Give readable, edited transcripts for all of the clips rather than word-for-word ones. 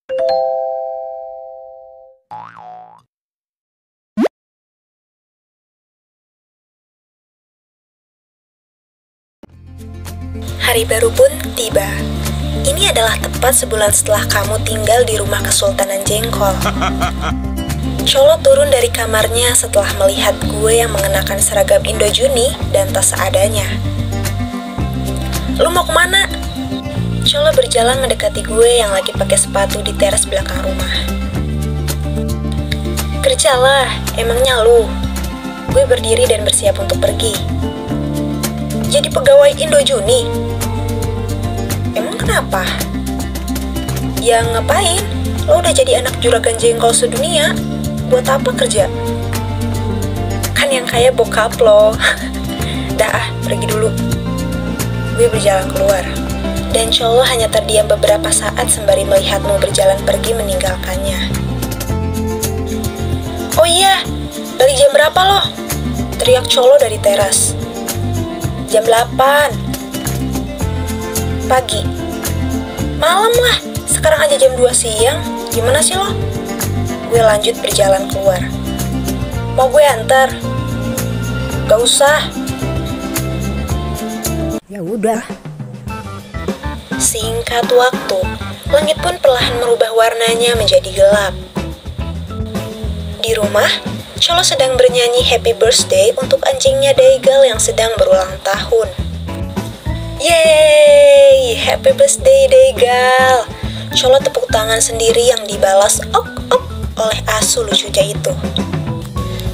Hari baru pun tiba. Ini adalah tepat sebulan setelah kamu tinggal di rumah Kesultanan Jengkol. Cholo turun dari kamarnya setelah melihat gue yang mengenakan seragam Indojuni dan tas seadanya. "Lu mau kemana?" Cholo berjalan mendekati gue yang lagi pakai sepatu di teras belakang rumah. "Kerjalah, emangnya lu?" Gue berdiri dan bersiap untuk pergi. "Jadi pegawai Indojuni?" "Emang kenapa?" "Ya ngapain? Lo udah jadi anak juragan jengkol sedunia. Buat apa kerja? Kan yang kaya bokap lo." "Dah pergi dulu." Gue berjalan keluar, dan Cholo hanya terdiam beberapa saat sembari melihatmu berjalan pergi meninggalkannya. "Oh iya, balik jam berapa lo?" teriak Cholo dari teras. "Jam 8 pagi." "Malam lah, sekarang aja jam 2 siang. Gimana sih lo?" Gue lanjut berjalan keluar. "Mau gue antar?" "Gak usah." Ya udah. Singkat waktu, langit pun perlahan merubah warnanya menjadi gelap. Di rumah, Cholo sedang bernyanyi happy birthday untuk anjingnya Daigal yang sedang berulang tahun. "Yeay, happy birthday Daigal." Cholo tepuk tangan sendiri yang dibalas ok ok oleh asu lucunya itu.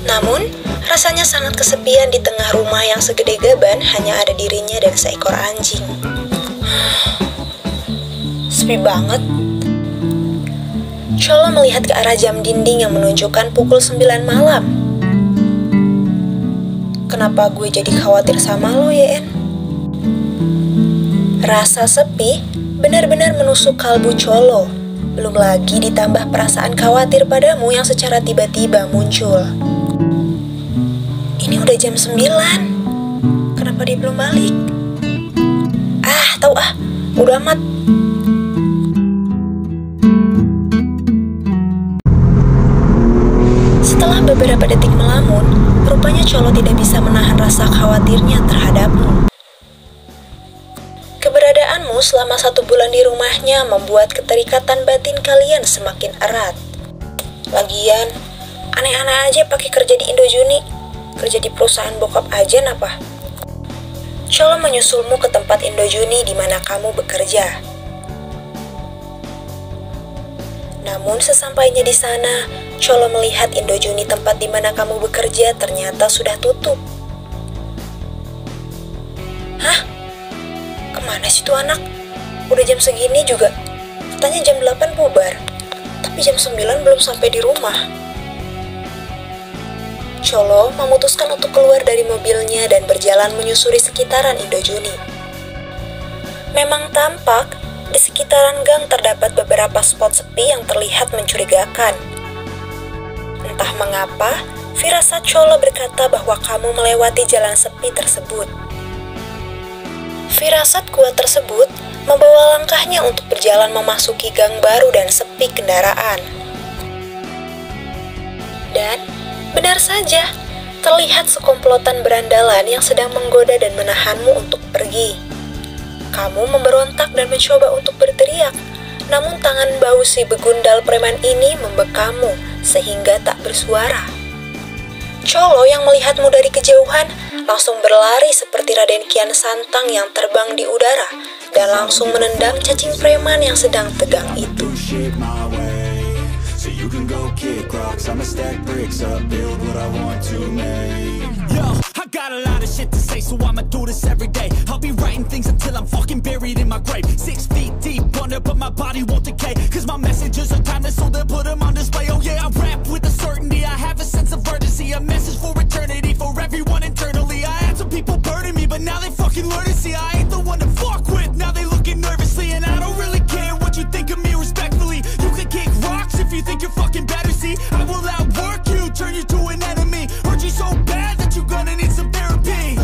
Namun, rasanya sangat kesepian di tengah rumah yang segede gaban hanya ada dirinya dan seekor anjing. Sepi banget. Cholo melihat ke arah jam dinding yang menunjukkan pukul 9 malam. "Kenapa gue jadi khawatir sama lo ya, En?" Rasa sepi benar-benar menusuk kalbu Cholo. Belum lagi ditambah perasaan khawatir padamu yang secara tiba-tiba muncul. Ini udah jam 9. Kenapa dia belum balik? Tahu udah amat. Setelah beberapa detik melamun, rupanya Cholo tidak bisa menahan rasa khawatirnya terhadapmu. Keberadaanmu selama 1 bulan di rumahnya membuat keterikatan batin kalian semakin erat. Lagian, aneh-aneh aja pakai kerja di Indojuni. Kerja di perusahaan bokap aja napa? Cholo menyusulmu ke tempat Indojuni di mana kamu bekerja. Namun sesampainya di sana, Cholo melihat Indojuni tempat di mana kamu bekerja ternyata sudah tutup. "Hah? Kemana sih tuh anak? Udah jam segini juga. Katanya jam 8 bubar. Tapi jam 9 belum sampai di rumah." Cholo memutuskan untuk keluar dari mobilnya dan berjalan menyusuri sekitaran Indojuni. Memang tampak di sekitaran gang terdapat beberapa spot sepi yang terlihat mencurigakan. Entah mengapa, firasat Cholo berkata bahwa kamu melewati jalan sepi tersebut. Firasat kuat tersebut membawa langkahnya untuk berjalan memasuki gang baru dan sepi kendaraan. Dan benar saja, terlihat sekomplotan berandalan yang sedang menggoda dan menahanmu untuk pergi. Kamu memberontak dan mencoba untuk berteriak, namun tangan bau si begundal preman ini membekamu sehingga tak bersuara. Cholo yang melihatmu dari kejauhan langsung berlari seperti Raden Kian Santang yang terbang di udara dan langsung menendang cacing preman yang sedang tegang itu. You can go kick rocks, I'ma stack bricks up, build what I want to make. Yo, I got a lot of shit to say, so I'ma do this every day. I'll be writing things until I'm fucking buried in my grave. 6 feet deep under, but my body won't decay. Cause my messages are timeless, so they'll put them on display. Oh yeah, I rap with a certainty, I have a sense of urgency. A message for eternity, for everyone internally. I had some people burning me, but now they fucking learn to see I ain't the one to fuck with. Now they looking nervously, and I don't really care what you think of me respectfully. You can kick rocks if you think you're fucking better, see I will outwork you, turn you to an enemy. Hurt you so bad that you're gonna need some therapy.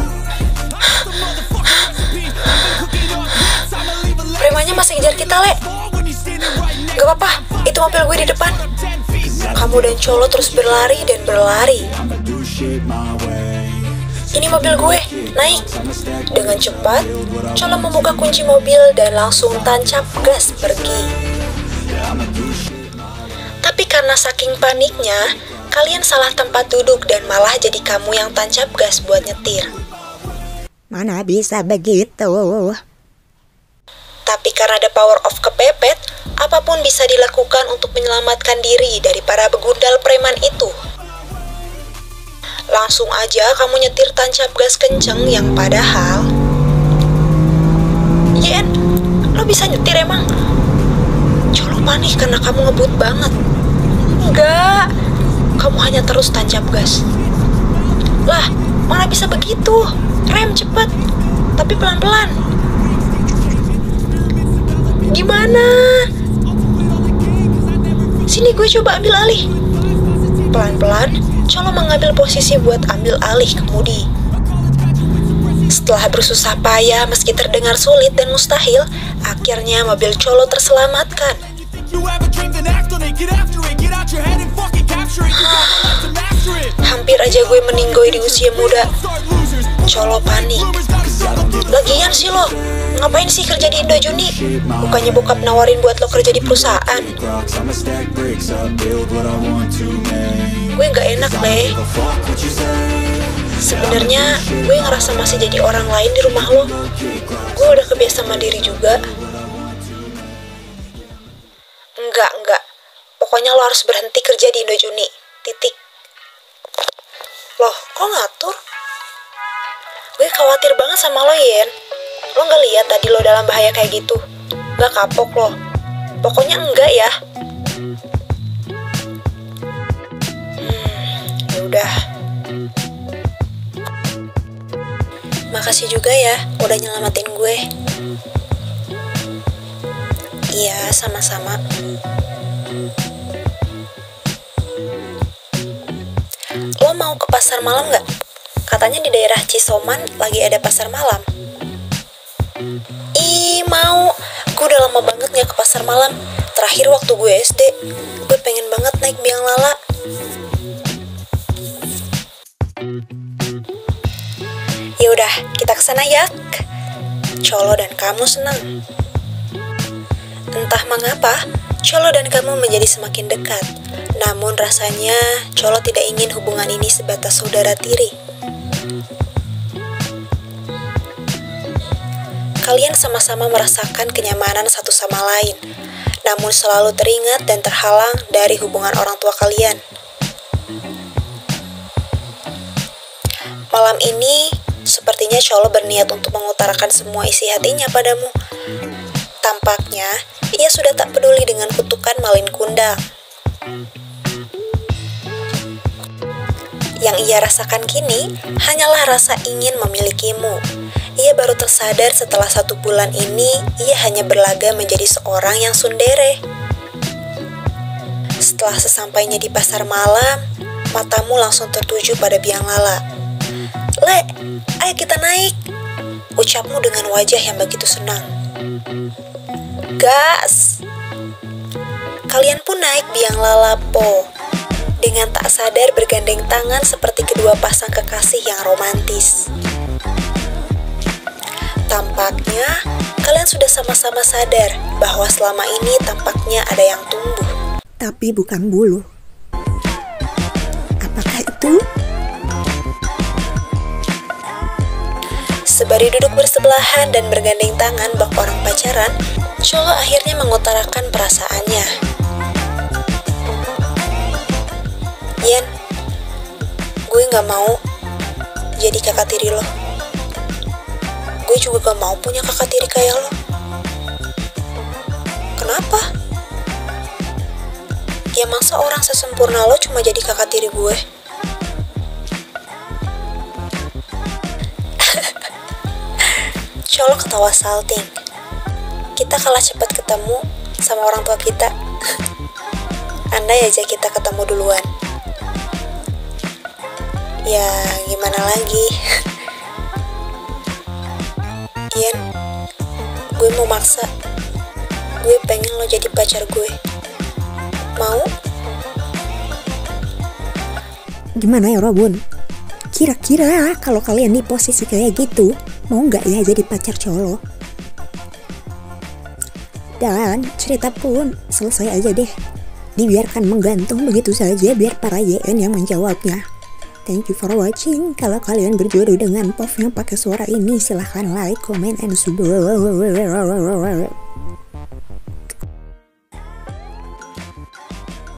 Premannya masih ngejar kita, Le. Gak apa-apa, itu mobil gue di depan. Kamu dan Colo terus berlari dan berlari. Ini mobil gue, naik. Dengan cepat, Colo membuka kunci mobil dan langsung tancap gas pergi. Tapi karena saking paniknya, kalian salah tempat duduk dan malah jadi kamu yang tancap gas buat nyetir. Mana bisa begitu? Tapi karena ada power of kepepet, apapun bisa dilakukan untuk menyelamatkan diri dari para begundal preman itu. Langsung aja kamu nyetir tancap gas kenceng yang padahal... Yen, lo bisa nyetir emang? Colo panik karena kamu ngebut banget. Enggak, kamu hanya terus tancap gas. Lah, mana bisa begitu? Rem cepet, tapi pelan-pelan. Gimana? Sini gue coba ambil alih. Pelan-pelan, Colo mengambil posisi buat ambil alih kemudi. Setelah bersusah payah meski terdengar sulit dan mustahil, akhirnya mobil Colo terselamatkan. Hampir aja gue meninggoy di usia muda. Colo panik. Lagian sih lo, ngapain sih kerja di Indo Juni? Bukannya bokap nawarin buat lo kerja di perusahaan. Gue gak enak deh. Sebenarnya gue ngerasa masih jadi orang lain di rumah lo. Gue udah kebiasa mandiri juga. Enggak. Pokoknya lo harus berhenti kerja di Indo Juni. Titik. Loh, kok ngatur? Gue khawatir banget sama lo, Yen. Lo gak lihat tadi lo dalam bahaya kayak gitu? Gak kapok lo. Pokoknya enggak ya. Yaudah. Makasih juga ya udah nyelamatin gue. Iya, sama-sama. Lo mau ke pasar malam gak? Katanya di daerah Cisoman lagi ada pasar malam. Ih, mau. Gue udah lama banget gak ke pasar malam. Terakhir waktu gue SD. Gue pengen banget naik biang lala. Yaudah, kita kesana ya. Colo dan kamu senang. Entah mengapa, Colo dan kamu menjadi semakin dekat. Namun rasanya Colo tidak ingin hubungan ini sebatas saudara tiri. Kalian sama-sama merasakan kenyamanan satu sama lain, namun selalu teringat dan terhalang dari hubungan orang tua kalian. Malam ini, sepertinya Colo berniat untuk mengutarakan semua isi hatinya padamu. Tampaknya, ia sudah tak peduli dengan kutukan Malin Kundang. Yang ia rasakan kini hanyalah rasa ingin memilikimu. Ia baru tersadar setelah 1 bulan ini ia hanya berlaga menjadi seorang yang tsundere. Setelah sesampainya di pasar malam, matamu langsung tertuju pada biang lala. Le, ayo kita naik, ucapmu dengan wajah yang begitu senang. Gas! Kalian pun naik biang lala po. Dengan tak sadar bergandeng tangan seperti kedua pasang kekasih yang romantis. Tampaknya kalian sudah sama-sama sadar bahwa selama ini tampaknya ada yang tumbuh. Tapi bukan bulu. Apakah itu? Sembari duduk bersebelahan dan bergandeng tangan bak orang pacaran, Colo akhirnya mengutarakan perasaannya. Yen, gue gak mau jadi kakak tiri lo. Gue juga gak mau punya kakak tiri kayak lo. Kenapa? Ya masa orang sesempurna lo cuma jadi kakak tiri gue? Colo ketawa salting. Kita kalah cepat ketemu sama orang tua kita. Andai aja kita ketemu duluan. Ya gimana lagi. Yen, gue mau maksa. Gue pengen lo jadi pacar gue. Mau? Gimana ya Robun? Kira-kira kalau kalian di posisi kayak gitu, mau nggak ya jadi pacar colo? Dan cerita pun selesai aja deh. Dibiarkan menggantung begitu saja biar para YN yang menjawabnya. Thank you for watching. Kalau kalian berjodoh dengan POV yang pakai suara ini, silahkan like, comment, and subscribe.